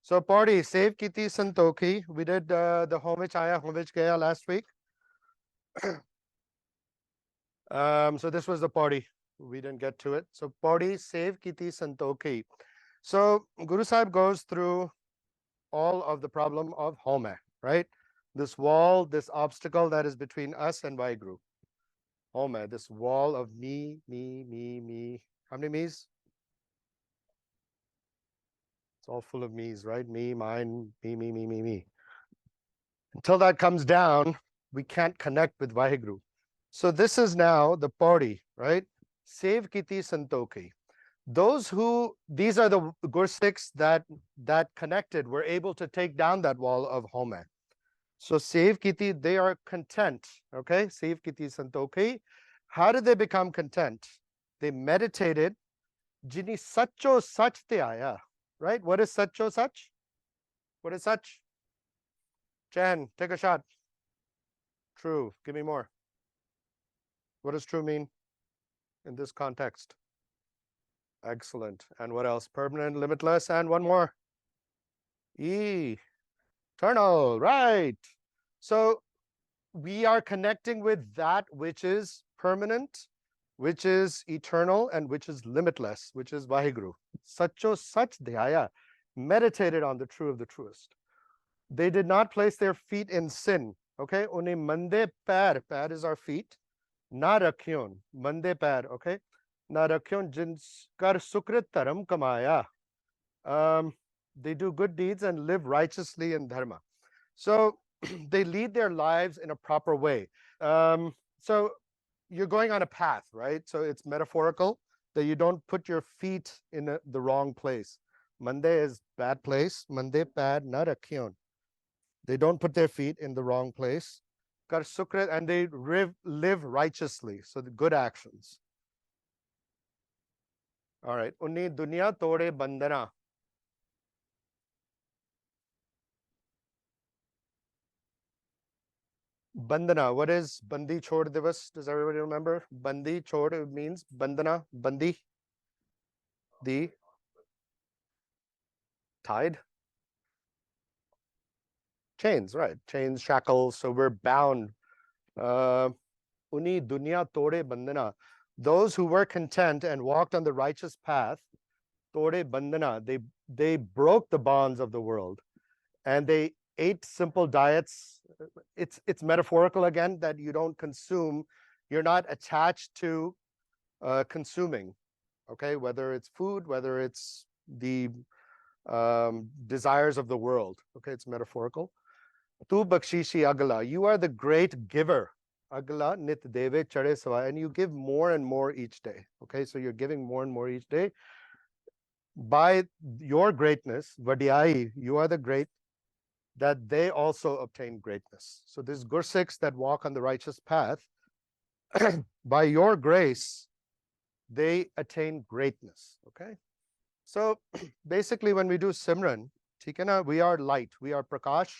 So party save kiti santoki. We did the home which aya, home which gaya last week. So this was the party. We didn't get to it. So party save kiti santoki. So Guru Sahib goes through all of the problem of home, right? This wall, this obstacle that is between us and Vaheguru. Home, this wall of me, me, me, me. How many me's? It's all full of me's, right? Me, mine, me, me, me, me, me. Until that comes down, we can't connect with Vaheguru. So this is now the party, right? Save kiti santoki. These are the Gursikhs that connected, were able to take down that wall of home. So save kiti, they are content, okay? Save kiti santoki. How did they become content? They meditated. Jini sacho sach te aya, right? What is sacho sach? What is sach? Chan, take a shot. True. Give me more. What does true mean in this context? Excellent. And what else? Permanent, limitless, and one more. Eternal, right. So we are connecting with that which is permanent, which is eternal, and which is limitless, which is Vaheguru. Sacho sach dhyaya, meditated on the true of the truest. They did not place their feet in sin. Okay, Uni mande pair, pair is our feet. Na rakhyun, mande pair, okay? Na rakhyun jinskar sukrit taram kamaya. They do good deeds and live righteously in dharma. So they lead their lives in a proper way. So you're going on a path, right? So it's metaphorical that you don't put your feet in the wrong place. Mande is bad place. Mande pad na rakhyun. They don't put their feet in the wrong place. Kar sukrit, and they live righteously. So the good actions. All right. Unni dunya tode bandana. Bandana. What is Bandi Chhod Divas? Does everybody remember? Bandi Chhod means Bandana, Bandi. The tied. Chains, right. Chains, shackles. So we're bound. Uni dunya tode bandana. Those who were content and walked on the righteous path, tode bandana, they broke the bonds of the world. And they ate simple diets. It's metaphorical again, that you don't consume, you're not attached to consuming, okay? Whether it's food, whether it's the desires of the world, okay? It's metaphorical. Tu bakshishi agala, you are the great giver. Agala nit deve chade sava, and you give more and more each day, okay? So you're giving more and more each day. By your greatness, vadiyai, you are the great, that they also obtain greatness. So these Gursikhs that walk on the righteous path, by your grace, they attain greatness, okay? So basically when we do Simran, we are light, we are Prakash,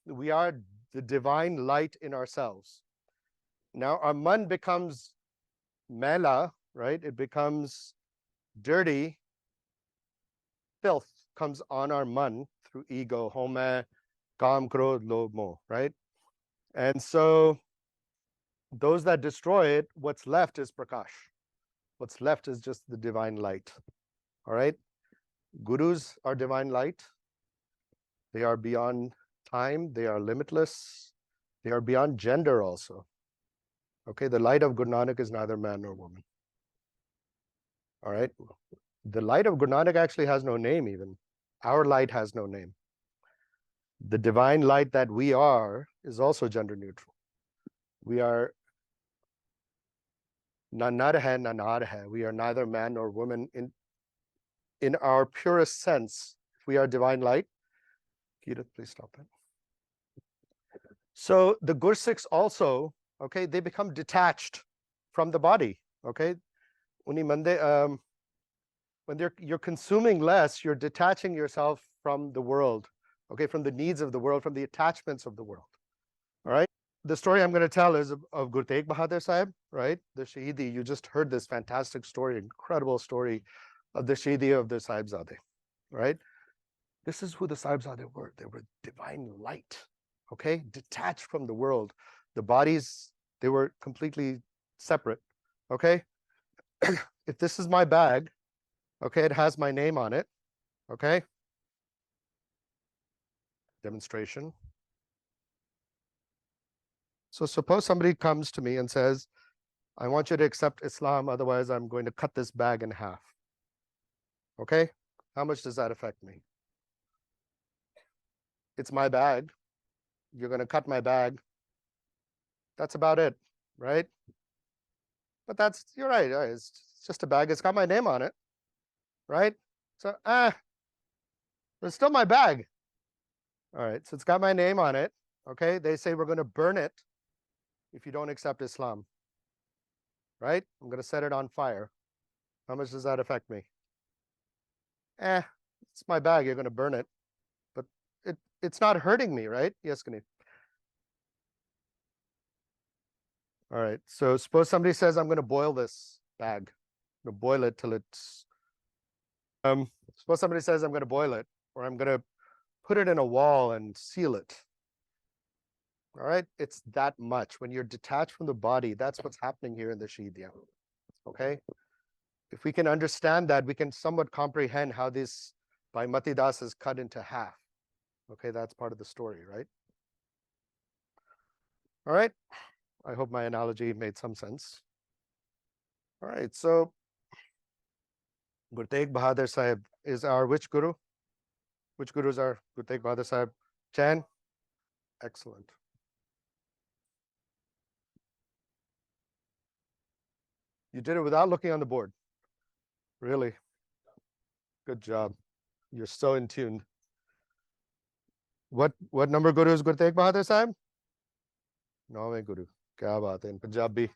we are the divine light in ourselves. Now our man becomes mela, right? It becomes dirty. Filth comes on our man through ego, home, kam, krodh, lobh, moh, right? And so those that destroy it, what's left is Prakash. What's left is just the divine light. All right? Gurus are divine light. They are beyond time. They are limitless. They are beyond gender also. Okay? The light of Guru Nanak is neither man nor woman. All right? The light of Guru Nanak actually has no name even. Our light has no name. The divine light that we are is also gender neutral. We are na nar hai, na naar hai. We are neither man nor woman in our purest sense. If we are divine light, Kirat, please stop that. So the Gursikhs also, okay, they become detached from the body, okay? Uni mande, when you're consuming less, you're detaching yourself from the world, okay, from the needs of the world, from the attachments of the world, all right? The story I'm going to tell is of Guru Tegh Bahadhur Sahib, right? The Saheedi. You just heard this fantastic story, incredible story of the Saheedi of the Sahibzade, right? This is who the Sahibzade were. They were divine light, okay? Detached from the world. The bodies, they were completely separate, okay? If this is my bag, okay, it has my name on it, okay? Demonstration. So suppose somebody comes to me and says, I want you to accept Islam, otherwise I'm going to cut this bag in half. Okay? How much does that affect me? It's my bag. You're going to cut my bag. That's about it, right? But you're right. It's just a bag. It's got my name on it, right? So, it's still my bag. All right, so it's got my name on it. Okay, they say we're going to burn it if you don't accept Islam, right? I'm going to set it on fire. How much does that affect me? It's my bag. You're going to burn it, but it's not hurting me, right? Yes, Ganesh. All right, so suppose somebody says, I'm going to boil this bag. I'm going to boil it till it's, suppose somebody says, I'm going to boil it, or I'm going to put it in a wall and seal it. All right, it's that much. When you're detached from the body, that's what's happening here in the Shaheediyah. Okay, if we can understand that, we can somewhat comprehend how this by Mati Das is cut into half. Okay, that's part of the story, right? All right, I hope my analogy made some sense. All right, so Guru Tegh Bahadur Sahib is our which guru? Which guru is our Guru Tegh Bahadur Sahib? Chan? Excellent. You did it without looking on the board. Really? Good job. You're so in tune. What number guru is Guru Tegh Bahadur Sahib? 9वें guru. Kya baat hai in Punjabi?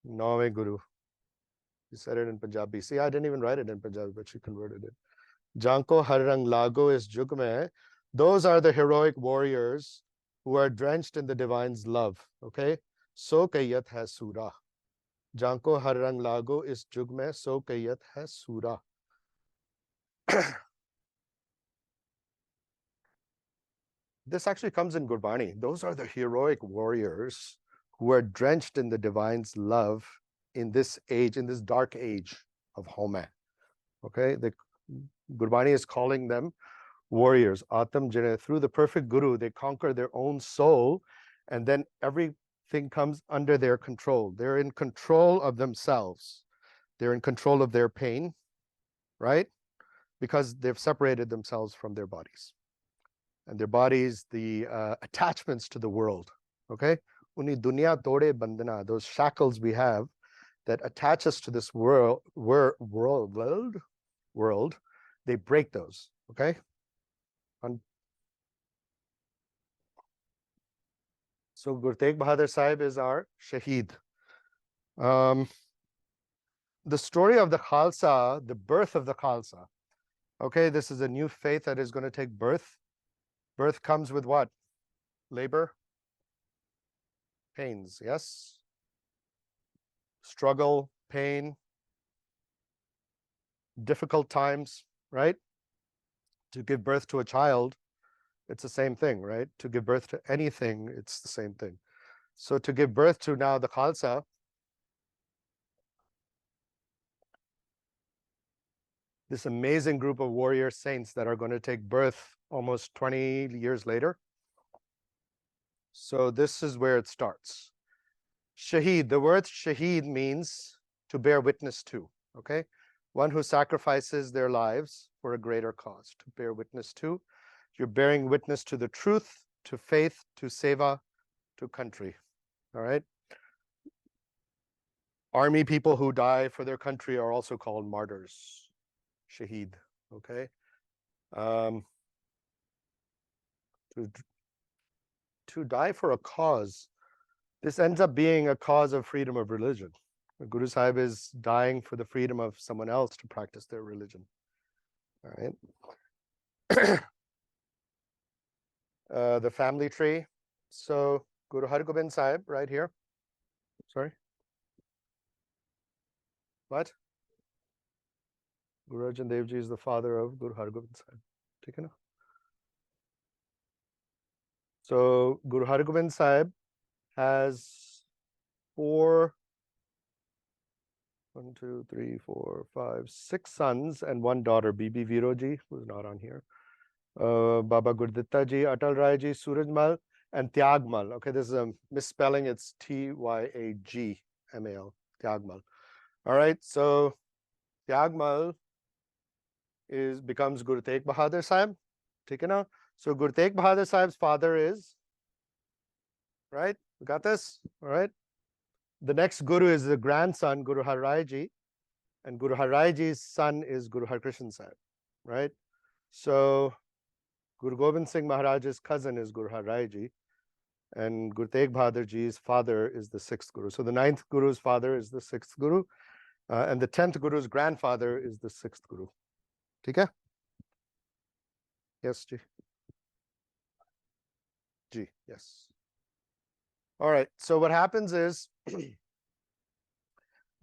9वें guru. You said it in Punjabi. See, I didn't even write it in Punjabi, but she converted it. Janko har rang lago is jug mein. Those are the heroic warriors who are drenched in the divine's love. Okay? So kayat hai sura. Janko har rang lago is jug mein. So kayat hai sura. This actually comes in Gurbani. Those are the heroic warriors who are drenched in the divine's love in this age, in this dark age of Home. Okay? The Gurbani is calling them warriors. Atam Jane, through the perfect guru, they conquer their own soul, and then everything comes under their control. They're in control of themselves. They're in control of their pain, right? Because they've separated themselves from their bodies. And their bodies, the attachments to the world. Okay? Uni dunya tode bandana, those shackles we have that attach us to this world, they break those. Okay? So Guru Tegh Bahadur Sahib is our Shaheed. The story of the Khalsa, the birth of the Khalsa. Okay, this is a new faith that is going to take birth. Birth comes with what? Labor, pains, yes? Struggle, pain, difficult times, right? To give birth to a child, it's the same thing, right? To give birth to anything, it's the same thing. So to give birth to now the Khalsa, this amazing group of warrior saints that are going to take birth almost 20 years later. So this is where it starts. Shaheed, the word Shaheed means to bear witness to, okay? One who sacrifices their lives for a greater cause, to bear witness to. You're bearing witness to the truth, to faith, to seva, to country, all right? Army people who die for their country are also called martyrs, Shaheed, okay? To die for a cause, this ends up being a cause of freedom of religion. The Guru Sahib is dying for the freedom of someone else to practice their religion. All right. The family tree. So Guru Har Gobind Sahib right here. Sorry. What? Guru Arjan Dev Ji is the father of Guru Hargobind Sahib. ठीक है ना? So Guru Hargobind Sahib has four, 1, 2, 3, 4, 5, 6 sons and one daughter, Bibi Viroji, who's not on here. Baba Gurditta Ji, Atal Rai Ji, Surajmal, and Tyagmal. Okay, this is a misspelling. It's Tyagmal, Tyagmal. All right, so Tyagmal becomes Guru Tegh Bahadur Sahib. ठीक है ना? So Guru Tegh Bahadur Sahib's father is, right? We got this? All right. The next Guru is the grandson, Guru Har Rai Ji, and Guru Har Rai Ji's son is Guru Har Krishan Sahib, right? So Guru Gobind Singh Maharaj's cousin is Guru Har Rai Ji, and Guru Tegh Bahadur Ji's father is the 6th Guru. So the 9th Guru's father is the 6th Guru, and the 10th Guru's grandfather is the 6th Guru. ठीक है? Yes, Ji. Ji, yes. All right, so what happens is Guru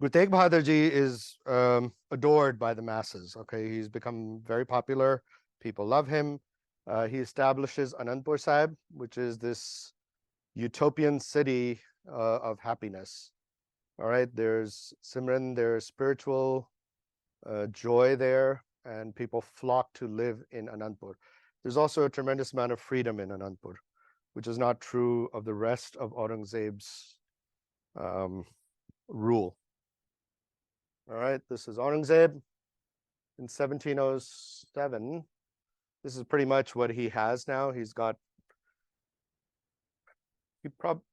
Tegh Bahadur Ji is adored by the masses. Okay, he's become very popular. People love him. He establishes Anandpur Sahib, which is this utopian city of happiness. All right, there's Simran, there's spiritual joy there, and people flock to live in Anandpur. There's also a tremendous amount of freedom in Anandpur, which is not true of the rest of Aurangzeb's rule. All right, this is Aurangzeb in 1707. This is pretty much what he has now. He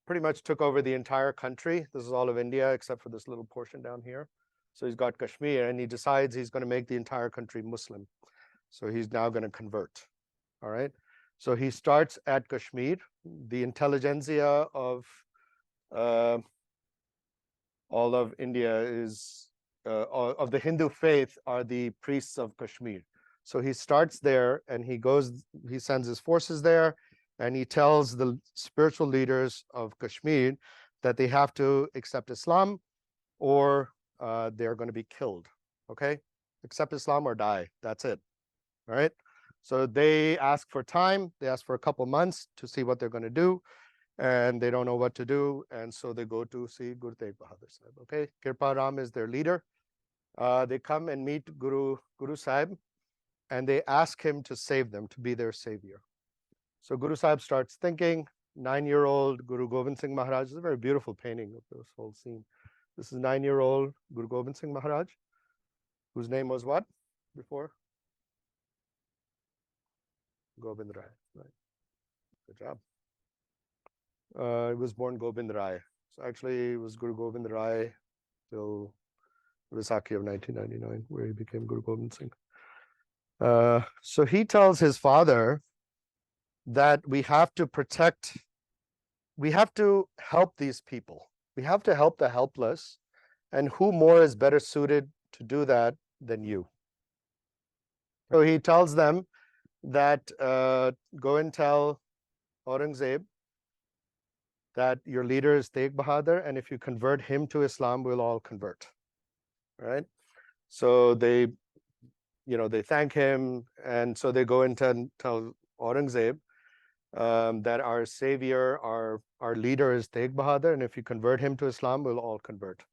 pretty much took over the entire country. This is all of India except for this little portion down here. So he's got Kashmir, and he decides he's going to make the entire country Muslim. So he's now going to convert. All right. So he starts at Kashmir. The intelligentsia of all of India is of the Hindu faith are the priests of Kashmir. So he starts there, and he sends his forces there, and he tells the spiritual leaders of Kashmir that they have to accept Islam or they're going to be killed. Okay? Accept Islam or die. That's it. All right? So they ask for time. They ask for a couple months to see what they're going to do, and they don't know what to do, and so they go to see Guru Tegh Bahadur Sahib. Okay? Kirpa Ram is their leader. They come and meet Guru Sahib, and they ask him to save them, to be their savior. So Guru Sahib starts thinking. 9-year-old Guru Gobind Singh Maharaj is a very beautiful painting of this whole scene. This is 9-year-old Guru Gobind Singh Maharaj, whose name was what before? Gobind Rai. Right. Good job. He was born Gobind Rai. So actually, it was Guru Gobind Rai till Vaisakhi of 1999, where he became Guru Gobind Singh. So he tells his father that we have to help these people. We have to help the helpless, and who more is better suited to do that than you? So he tells them that go and tell Aurangzeb that your leader is Tegh Bahadur, and if you convert him to Islam, we'll all convert. Right? So they thank him, and so they go and tell Aurangzeb that our savior, our leader is Tegh Bahadur, and if you convert him to Islam, we'll all convert.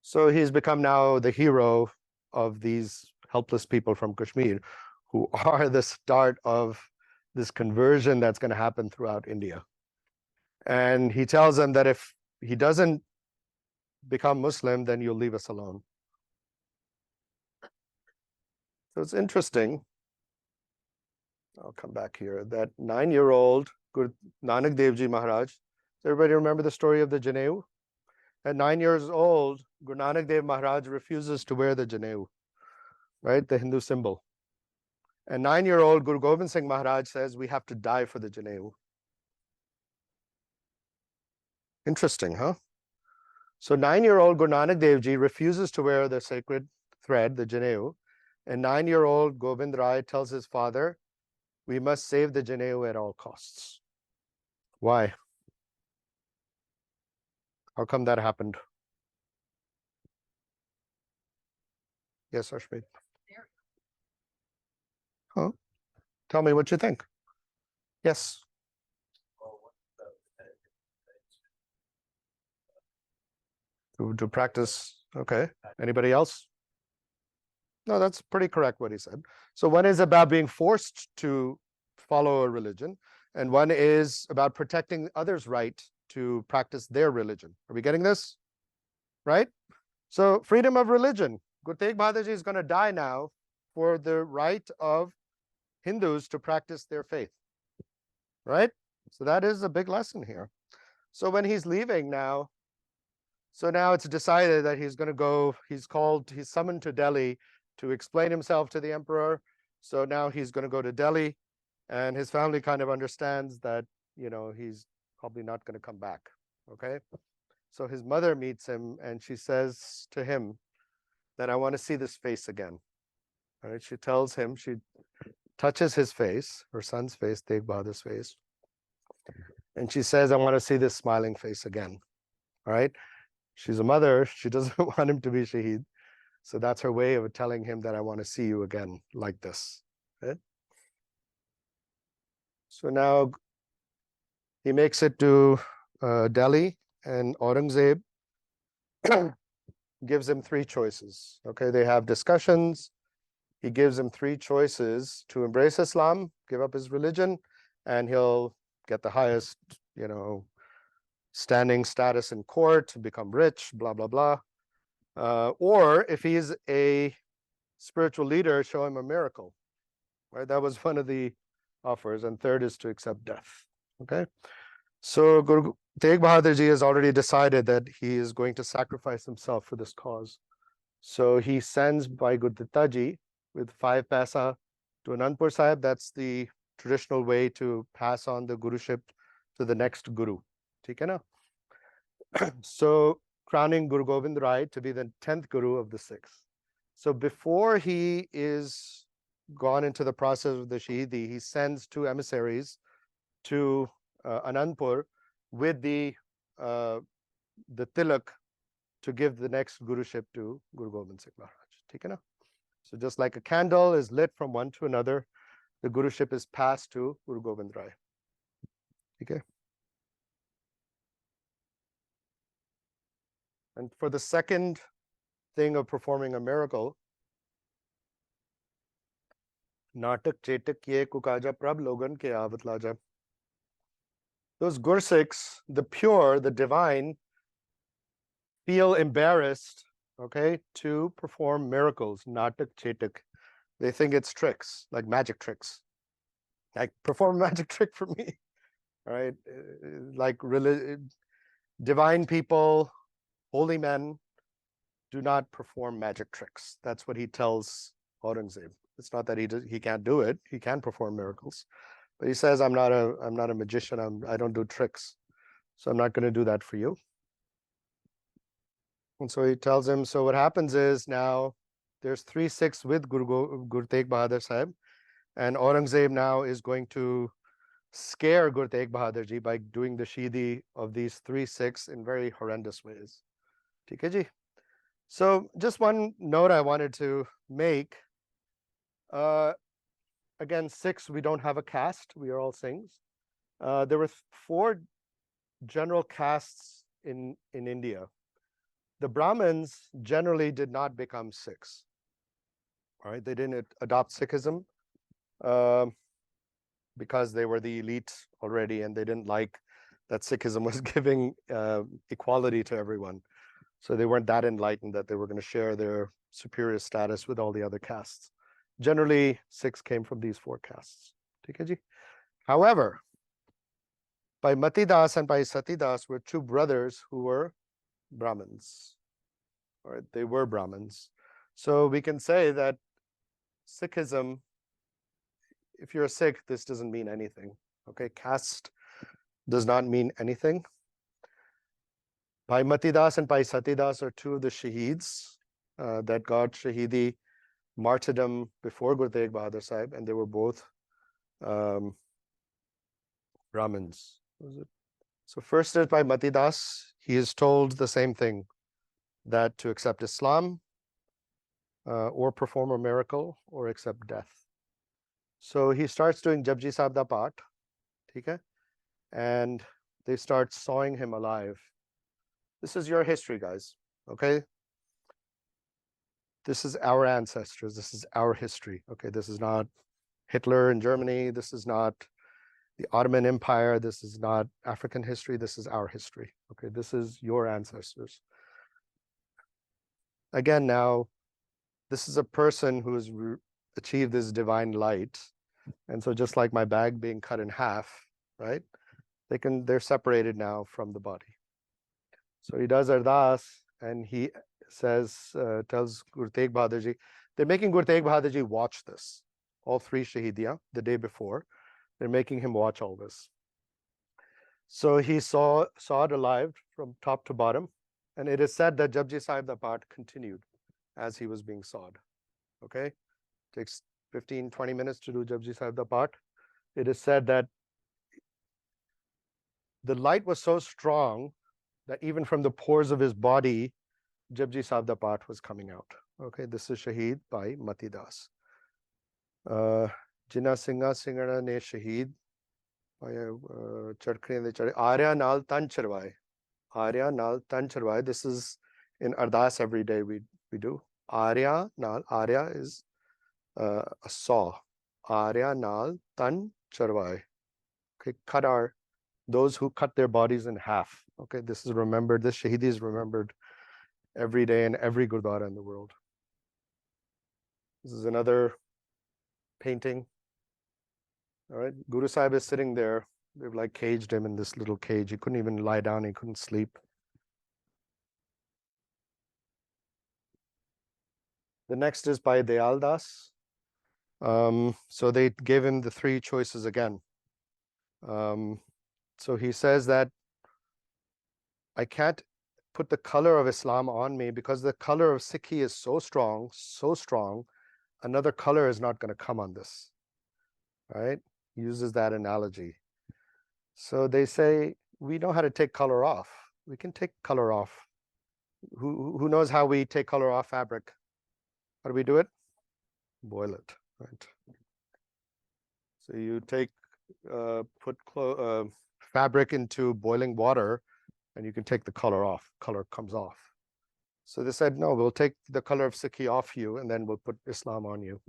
So he's become now the hero of these helpless people from Kashmir, who are the start of this conversion that's going to happen throughout India. And he tells them that if he doesn't become Muslim, then you'll leave us alone. So it's interesting. I'll come back here. That 9-year-old Guru Nanak Dev Ji Maharaj. Does everybody remember the story of the Janeu? At 9 years old, Guru Nanak Dev Maharaj refuses to wear the Janeu, right? The Hindu symbol. And 9-year-old Guru Gobind Singh Maharaj says, we have to die for the Janeu. Interesting, huh? So 9-year-old Guru Nanak Dev Ji refuses to wear the sacred thread, the Janeu. And 9-year-old Gobind Rai tells his father, we must save the Janeu at all costs. Why? How come that happened? Yes, Ashmeet. Huh? Tell me what you think. Yes. To practice. Okay. Anybody else? No, that's pretty correct what he said. So one is about being forced to follow a religion, and one is about protecting others' right to practice their religion. Are we getting this? Right? So freedom of religion. Guru Tegh Bahadur Ji is going to die now for the right of Hindus to practice their faith. Right? So that is a big lesson here. So when he's leaving now, so now it's decided that he's going to go, he's summoned to Delhi to explain himself to the emperor. So now he's going to go to Delhi, and his family kind of understands that, he's probably not going to come back. Okay. So his mother meets him and she says to him that I want to see this face again. All right. She tells him, she touches his face, her son's face, Tegh Bahadur's face. And she says, I want to see this smiling face again. All right. She's a mother. She doesn't want him to be Shaheed. So that's her way of telling him that I want to see you again like this. Okay? So now he makes it to Delhi, and Aurangzeb gives him three choices. Okay, they have discussions. He gives him three choices: to embrace Islam, give up his religion, and he'll get the highest, standing status in court, become rich, blah, blah, blah. Or if he's a spiritual leader, show him a miracle. Right? That was one of the offers. And third is to accept death. Okay. So Guru Tegh Bahadur Ji has already decided that he is going to sacrifice himself for this cause. So he sends Bhai Gurditta Ji with 5 paisa to Anandpur Sahib. That's the traditional way to pass on the guruship to the next guru. ठीक है ना? So crowning Guru Gobind Rai to be the 10th guru of the 6th. So before he is gone into the process of the Shaheedi, he sends 2 emissaries to Anandpur with the tilak to give the next guruship to Guru Gobind Singh Maharaj. ठीक है ना? So just like a candle is lit from one to another, the guruship is passed to Guru Gobind Rai. Okay. And for the second thing of performing a miracle, Natak Chetak Ye Kukaja Prab Logan Ke Avat Laja. Those Gursikhs, the pure, the divine, feel embarrassed, okay, to perform miracles, Natak Chetak. They think it's tricks, like magic tricks. Like, perform a magic trick for me, right? Like divine people, holy men do not perform magic tricks. That's what he tells Aurangzeb. It's not that he can't do it. He can perform miracles, but he says, I'm not a magician. I don't do tricks, so I'm not going to do that for you. And so he tells him. So what happens is now there's 3 Sikhs with Guru Tegh Bahadur Sahib, and Aurangzeb now is going to scare Guru Tegh Bahadur Ji by doing the Shaheedi of these 3 Sikhs in very horrendous ways. ठीक है जी? So just one note I wanted to make. Again, Sikhs, we don't have a caste. We are all Singhs. There were 4 general castes in India. The Brahmins generally did not become Sikhs. All right, they didn't adopt Sikhism because they were the elite already, and they didn't like that Sikhism was giving equality to everyone. So they weren't that enlightened that they were going to share their superior status with all the other castes. Generally, Sikhs came from these 4 castes. ठीक है जी? However, Bhai Mati Das and Bhai Sati Das were 2 brothers who were Brahmins. All right, they were Brahmins. So we can say that Sikhism, if you're a Sikh, this doesn't mean anything. Okay, caste does not mean anything. Bhai Mati Das and Bhai Sati Das are 2 of the Shaheeds that got Shaheedi martyrdom before Guru Tegh Bahadur Sahib, and they were both Brahmins. So first is by Mati Das. He is told the same thing, that to accept Islam, or perform a miracle or accept death. So he starts doing Japji Sahib da Path, okay? And they start sawing him alive. This is your history, guys, okay? This is our ancestors. This is our history, okay? This is not Hitler in Germany. This is not the Ottoman Empire. This is not African history. This is our history, okay? This is your ancestors. Again, now, this is a person who has achieved this divine light. And so just like my bag being cut in half, right? They're separated now from the body. So he does Ardas and he says, tells Guru Tegh Bahadur Ji, they're making Guru Tegh Bahadur Ji watch this. All three Shahidiyan the day before, they're making him watch all this. So he saw it alive from top to bottom. And it is said that Japji Sahib da Path continued as he was being sawed. Okay? Takes 15, 20 minutes to do Japji Sahib da Path. It is said that the light was so strong that even from the pores of his body, Japji Sahib da Path was coming out. Okay, this is Shaheed by Mati Das. Jina Singha Singana ne Shaheed Chadkhne de Chade Arya Nal Tan Charwaye. Arya Nal Tan Charwaye. This is in Ardas every day we do. Arya Nal, Arya is a saw. Arya Nal Tan Charwaye. Okay, those who cut their bodies in half. Okay, this is remembered, this Shahidi is remembered every day in every Gurdwara in the world. This is another painting. All right, Guru Sahib is sitting there. They've like caged him in this little cage. He couldn't even lie down, he couldn't sleep. The next is by Dayal Das. So they gave him the three choices again. So he says that I can't put the color of Islam on me because the color of Sikhi is so strong, another color is not going to come on this. Right? He uses that analogy. So they say, we know how to take color off. We can take color off. Who knows how we take color off fabric? How do we do it? Boil it, right? So you take, put fabric into boiling water and you can take the color off. Color comes off. So they said, no, we'll take the color of Sikhi off you and then we'll put Islam on you.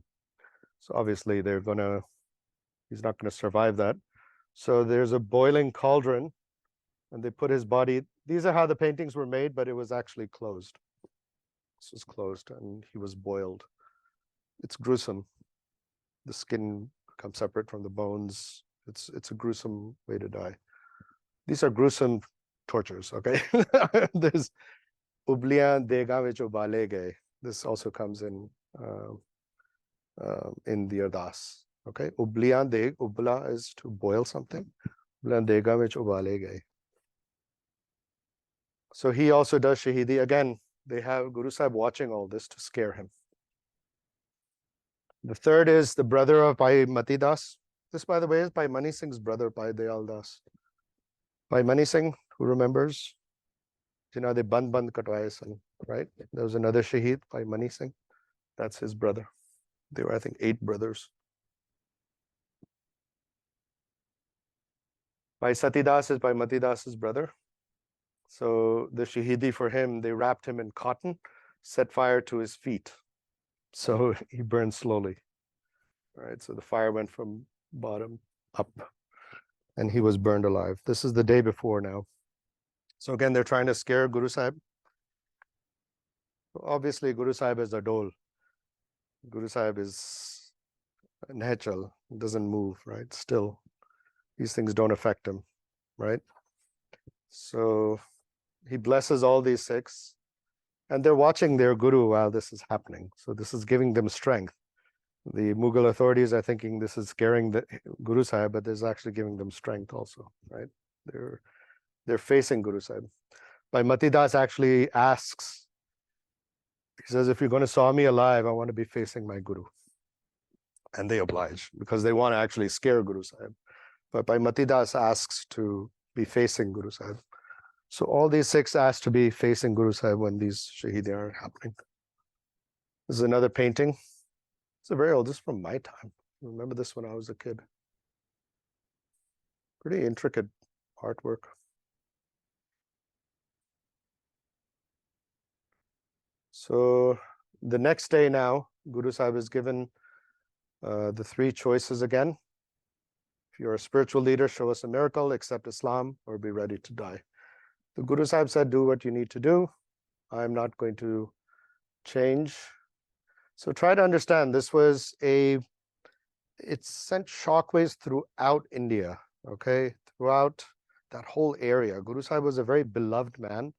So obviously he's not gonna survive that. So there's a boiling cauldron and they put his body, these are how the paintings were made, but it was actually closed. This was closed and he was boiled. It's gruesome. The skin becomes separate from the bones. It's a gruesome way to die. These are gruesome tortures, okay? There's Ubliyan Dega vich ubale gaye. This also comes in the Ardas, okay? Ubliyan Deg, Ubla is to boil something. Ubliyan Dega vich ubale gaye. So he also does Shahidi. Again, they have Guru Sahib watching all this to scare him. The third is the brother of Bhai Mati Das. This, by the way, is Bhai Mani Singh's brother, Bhai Dayal Das. Bhai Mani Singh, who remembers? You know, they band katwaye san, right? There was another Shaheed, Bhai Mani Singh. That's his brother. There were, I think, 8 brothers. Bhai Sati Das is Bhai Mati Das's brother. So the Shahidi for him, they wrapped him in cotton, set fire to his feet. So he burned slowly. All right, so the fire went from bottom up and he was burned alive. This is the day before now. So again, they're trying to scare Guru Sahib. Obviously, Guru Sahib is a dole. Guru Sahib is natural, doesn't move, right? Still, these things don't affect him, right? So he blesses all these 6. And they're watching their guru while this is happening. So this is giving them strength. The Mughal authorities are thinking this is scaring the Guru Sahib, but this is actually giving them strength also, right? They're facing Guru Sahib. Bhai Mati Das actually asks, he says, if you're going to saw me alive, I want to be facing my guru. And they oblige because they want to actually scare Guru Sahib. But Bhai Mati Das asks to be facing Guru Sahib. So all these 6 asked to be facing Guru Sahib when these Shahidi are happening. This is another painting. It's a very old, this is from my time. I remember this when I was a kid. Pretty intricate artwork. So the next day now, Guru Sahib is given the three choices again. If you're a spiritual leader, show us a miracle, accept Islam, or be ready to die. The Guru Sahib said, do what you need to do. I'm not going to change. So try to understand, this was it sent shockwaves throughout India, okay? Throughout that whole area. Guru Sahib was a very beloved man.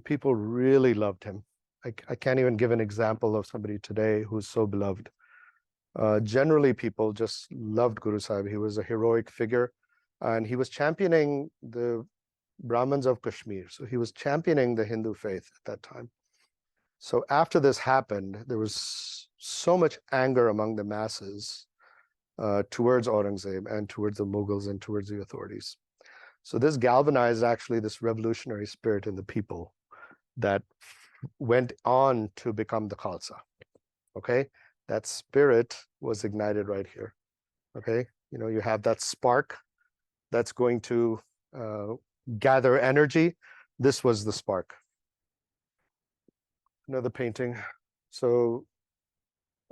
People really loved him. I can't even give an example of somebody today who's so beloved. Generally, people just loved Guru Sahib. He was a heroic figure, and he was championing the Brahmins of Kashmir. So he was championing the Hindu faith at that time. So after this happened, there was so much anger among the masses towards Aurangzeb and towards the Mughals and towards the authorities. So this galvanized actually this revolutionary spirit in the people that went on to become the Khalsa. Okay, that spirit was ignited right here. Okay, you know, you have that spark that's going to gather energy. This was the spark. Another painting. So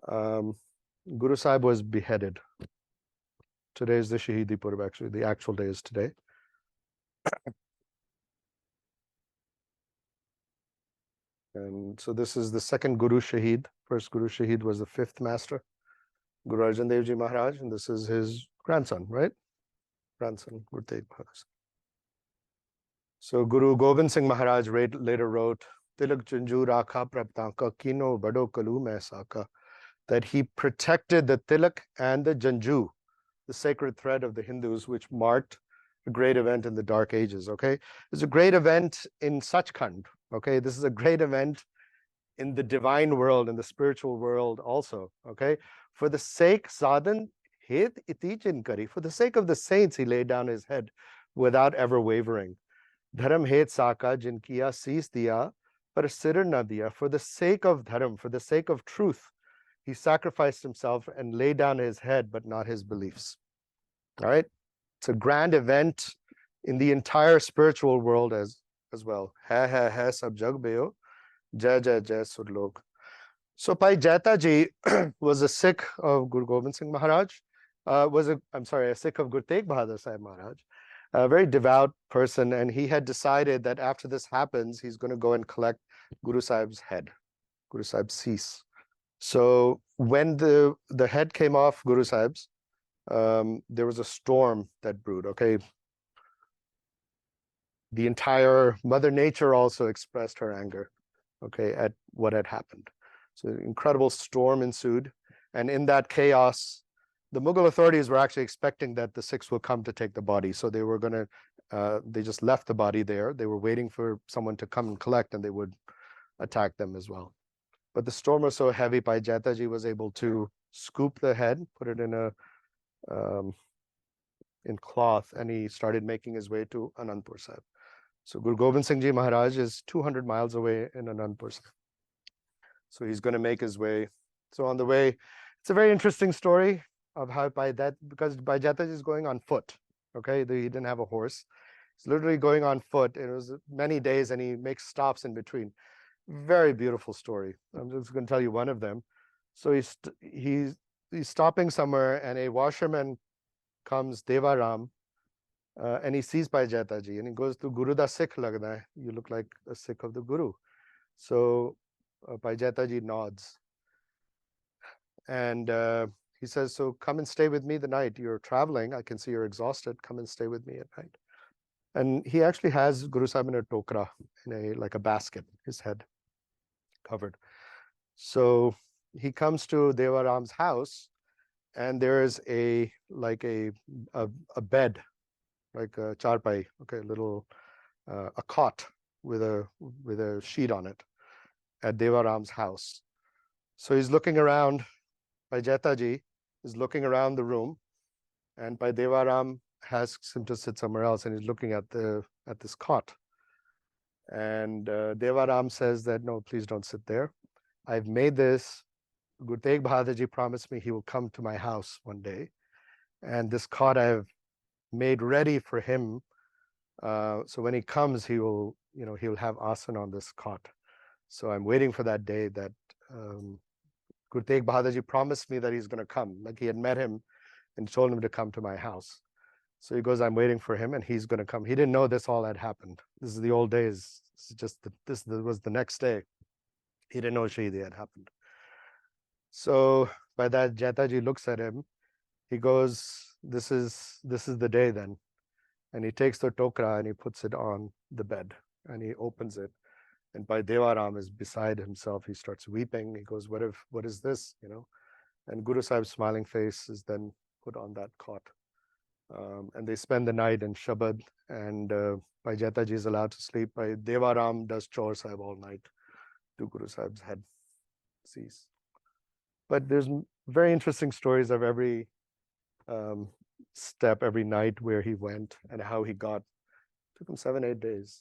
Guru Sahib was beheaded. Today is the Saheedi Purab, actually. The actual day is today. And so this is the second Guru Shaheed. First Guru Shaheed was the fifth master, Guru Arjan Dev Ji Maharaj, and this is his grandson, right? Grandson, Guru Tegh Bahadur. So Guru Gobind Singh Maharaj later wrote, Tilak Janju Rakha Praptanka Kino Bado Kalu Maisaka, that he protected the Tilak and the Janju, the sacred thread of the Hindus, which marked a great event in the Dark Ages, okay? It's a great event in Sachkhand, okay? This is a great event in the divine world, in the spiritual world also, okay? For the sake, Sadhan Hit Itichin Kari, for the sake of the saints, he laid down his head without ever wavering. Dharam Het Saka Jin Kiya Sees Diya, Par Sir Na Diya, for the sake of Dharam, for the sake of truth, he sacrificed himself and laid down his head, but not his beliefs. All right? It's a grand event in the entire spiritual world as well. Hai sab jag beo, jai jai jai surlok. So Bhai Jeta Ji was a Sikh of Guru Gobind Singh Maharaj, a Sikh of Guru Tegh Bahadur Sahib Maharaj, a very devout person, and he had decided that after this happens, he's going to go and collect Guru Sahib's head, Guru Sahib's cease. So when the head came off Guru Sahib's, there was a storm that brewed, okay? The entire Mother Nature also expressed her anger, okay, at what had happened. So an incredible storm ensued. And in that chaos, the Mughal authorities were actually expecting that the Sikhs will come to take the body. So they were going to, they just left the body there. They were waiting for someone to come and collect, and they would attack them as well. But the storm was so heavy, Bhai Jeta Ji was able to scoop the head, put it in cloth, and he started making his way to Anandpur Sahib. So Guru Gobind Singh Ji Maharaj is 200 miles away in Anandpur Sahib. So he's going to make his way. So on the way, it's a very interesting story of how because Bhai Jeta Ji is going on foot. Okay, he didn't have a horse. He's literally going on foot. It was many days, and he makes stops in between. Very beautiful story. I'm just going to tell you one of them. So he's stopping somewhere, and a washerman comes, Deva Ram, and he sees Bhai Jeta Ji, and he goes to Guru da Sikh lagda hai. You look like a Sikh of the Guru. So Bhai Jeta Ji nods, and he says, so come and stay with me the night. You're traveling. I can see you're exhausted. Come and stay with me at night. And he actually has Guru Sahib in a tokra, like a basket, his head covered. So he comes to Deva Ram's house, and there's a bed, like a charpai, okay, a cot with a sheet on it at Deva Ram's house. So he's looking around. Bhai Jeta Ji is looking around the room, and Bhai Deva Ram asks him to sit somewhere else, and he's looking at this cot. And Deva Ram says that, no, please don't sit there. I've made this. Guru Tegh Bahadur Ji promised me he will come to my house one day, and this cot I've made ready for him. So when he comes, he will, he'll have asana on this cot. So I'm waiting for that day that Guru Tegh Bahadur Ji promised me that he's going to come. Like he had met him and told him to come to my house. So he goes, I'm waiting for him and he's going to come. He didn't know this all had happened. This is the old days. This is just this was the next day. He didn't know Saheedi had happened. So by that, Jetaji looks at him. He goes, this is the day then. And he takes the tokra and he puts it on the bed and he opens it. And Bhai Devaram is beside himself. He starts weeping. He goes, what is this? And Guru Sahib's smiling face is then put on that cot. And they spend the night in Shabad. And Bhai Jetaji is allowed to sleep. Bhai Devaram does chore Sahib all night to Guru Sahib's head cease. But there's very interesting stories of every step, every night where he went and how he got. It took him 7-8 days.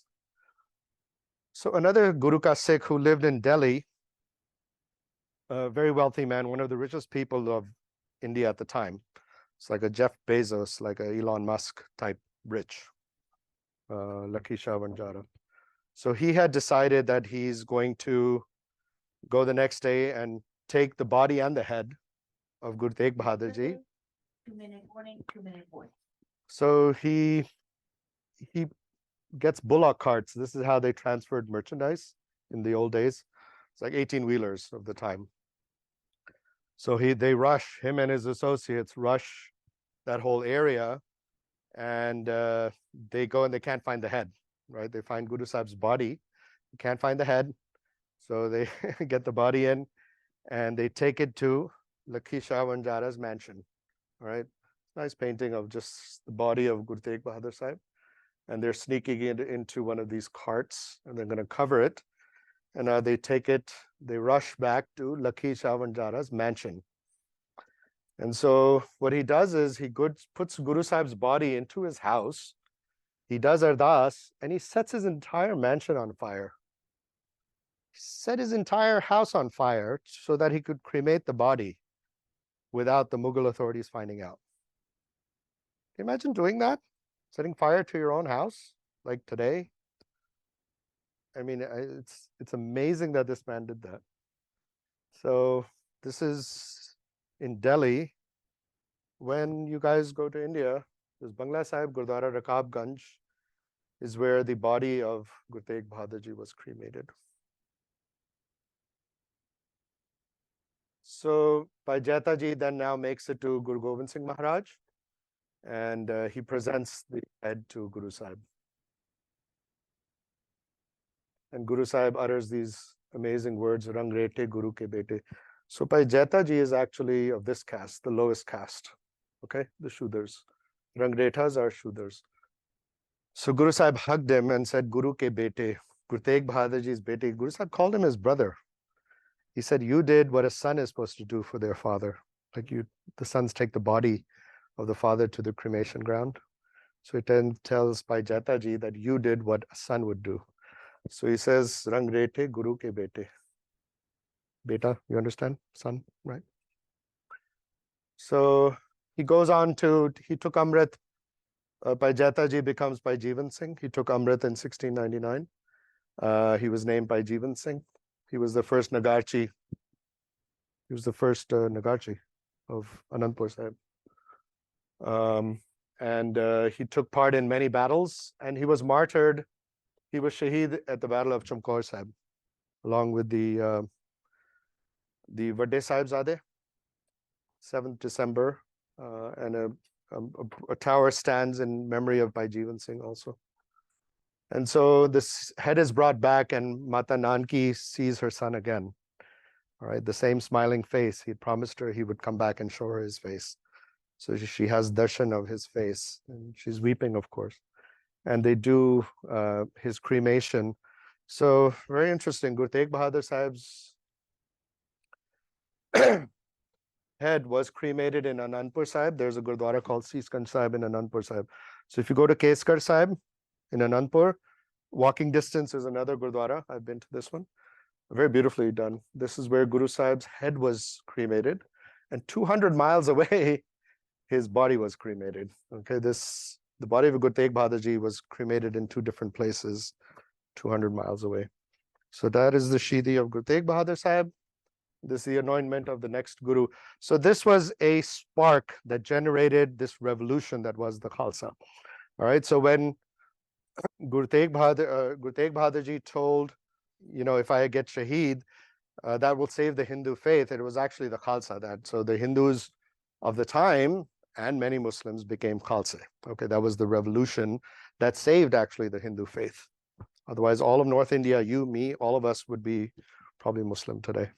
So another Guru Ka Sikh who lived in Delhi, a very wealthy man, one of the richest people of India at the time. It's like a Jeff Bezos, like a Elon Musk type rich, Lakhi Shah Vanjara. So he had decided that he's going to go the next day and take the body and the head of Guru Tegh Bahadur Ji. 2-minute warning, 2-minute warning. So he gets bullock carts. This is how they transferred merchandise in the old days. It's like 18-wheelers of the time. So him and his associates rush that whole area, and they go and they can't find the head, right? They find Guru Sahib's body, can't find the head. So they get the body in and they take it to Lakhi Shah Vanjara's mansion, all right? Nice painting of just the body of Guru Tegh Bahadur Sahib. And they're sneaking it into one of these carts and they're going to cover it. And they rush back to Lakhi Shah Vanjara's mansion. And so what he does is he puts Guru Sahib's body into his house. He does ardas and he sets his entire mansion on fire. He set his entire house on fire so that he could cremate the body without the Mughal authorities finding out. Can you imagine doing that? Setting fire to your own house, like today? I mean, it's amazing that this man did that. So this is in Delhi. When you guys go to India, there's Bangla Sahib Gurdwara Rakabganj is where the body of Guru Tegh Bahadur Ji was cremated. So Bhai Jetaji then now makes it to Guru Gobind Singh Maharaj, and he presents the head to Guru Sahib. And Guru Sahib utters these amazing words, Rang Rete Guru ke bete. So Bhai Jetaji is actually of this caste, the lowest caste, okay, the Shudras. Rang Retas are Shudras. So Guru Sahib hugged him and said, Guru ke bete, Guru Tegh Bahadur Ji's bete. Guru Sahib called him his brother. He said, you did what a son is supposed to do for their father. Like the sons take the body of the father to the cremation ground. So it then tells Bhai Jetaji that you did what a son would do. So he says, Rang Rete Guru ke bete. Beta, you understand? Son, right? So he goes on he took Amrit. Bhai Jetaji becomes Bhai Jeevan Singh. He took Amrit in 1699. He was named Bhai Jeevan Singh. He was the first Nagarchi. He was the first Nagarchi of Anandpur Sahib. And he took part in many battles, and he was martyred. He was shaheed at the Battle of Chamkaur Sahib, along with the Vadde Sahibzade, 7th December, and a tower stands in memory of Bhai Jeevan Singh also. And so this head is brought back, and Mata Nanki sees her son again. All right, the same smiling face. He promised her he would come back and show her his face. So she has darshan of his face, and she's weeping, of course. And they do his cremation. So very interesting. Guru Tegh Bahadur Sahib's head was cremated in Anandpur Sahib. There's a Gurdwara called Seesganj Sahib in Anandpur Sahib. So if you go to Keskar Sahib in Anandpur, walking distance is another Gurdwara. I've been to this one. Very beautifully done. This is where Guru Sahib's head was cremated, and 200 miles away, his body was cremated. Okay, the body of Guru Tegh Bahadur Ji was cremated in two different places, 200 miles away. So that is the Shidi of Guru Tegh Bahadur Sahib. This is the anointment of the next Guru. So this was a spark that generated this revolution that was the Khalsa. All right, so when Guru Tegh Bahadur Ji told, if I get Shaheed, that will save the Hindu faith. It was actually the Khalsa that. So the Hindus of the time and many Muslims became Khalsa. Okay, that was the revolution that saved actually the Hindu faith. Otherwise, all of North India, you, me, all of us would be probably Muslim today.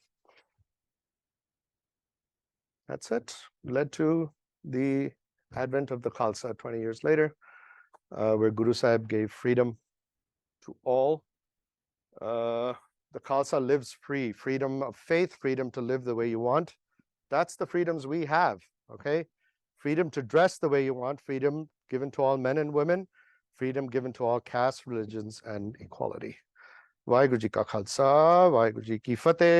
That's it. Led to the advent of the Khalsa 20 years later, where Guru Sahib gave freedom to all. The Khalsa lives free, freedom of faith, freedom to live the way you want. That's the freedoms we have, okay? Freedom to dress the way you want, freedom given to all men and women, freedom given to all castes, religions, and equality. Vaheguru Ji Ka Khalsa, Vaheguru Ji Ki Fateh.